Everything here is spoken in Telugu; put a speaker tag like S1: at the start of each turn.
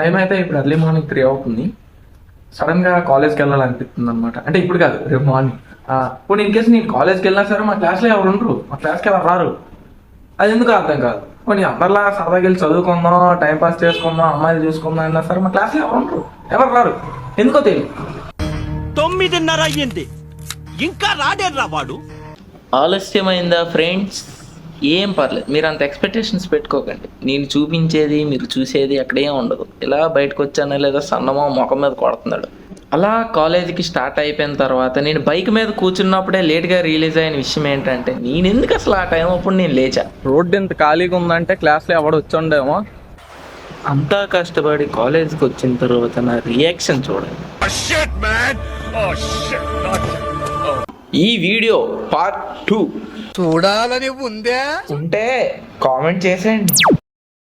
S1: టైం అయితే ఇప్పుడు ఎర్లీ మార్నింగ్ 3 అవుతుంది. సడన్గా కాలేజ్కి వెళ్ళాలనిపిస్తుంది అనమాట. అంటే ఇప్పుడు కాదు, రేపు మార్నింగ్. ఇప్పుడు ఇన్ కేసు నేను కాలేజ్కి వెళ్ళినా సరే మా క్లాస్లో ఎవరు ఉండరు, మా క్లాస్కి ఎవరు రారు. అది ఎందుకు అర్థం కాదు. కొన్ని అందరిలా సరదాకి వెళ్ళి చదువుకుందాం, టైం పాస్ చేసుకుందాం, అమ్మాయిలు చూసుకుందాం అన్నా సరే మా క్లాస్లో ఎవరు ఉండరు, ఎవరు రారు. ఎందుకో తెలియదు.
S2: 9:30 అయ్యింది, ఇంకా రాడేరా వాడు.
S3: ఆలస్యమైందా ఫ్రెండ్స్? ఏం పర్లేదు, మీరు అంత ఎక్స్పెక్టేషన్స్ పెట్టుకోకండి. నేను చూపించేది మీరు చూసేది అక్కడేం ఉండదు. ఇలా బయటకు వచ్చానా లేదా సన్నమో ముఖం మీద కొడుతున్నాడు. అలా కాలేజీకి స్టార్ట్ అయిపోయిన తర్వాత నేను బైక్ మీద కూర్చున్నప్పుడే లేట్గా రిలీజ్ అయిన విషయం ఏంటంటే, నేను ఎందుకు అసలు ఆ టైం అప్పుడు నేను లేచా.
S1: రోడ్డు ఎంత ఖాళీగా ఉందంటే క్లాస్లో ఎవడు వచ్చుండేమో.
S3: అంతా కష్టపడి కాలేజీకి వచ్చిన తర్వాత నా రియాక్షన్ చూడండి. ఈ వీడియో పార్ట్ 2
S2: చూడాలని ఉందే
S3: ఉంటే కామెంట్ చేసేయండి.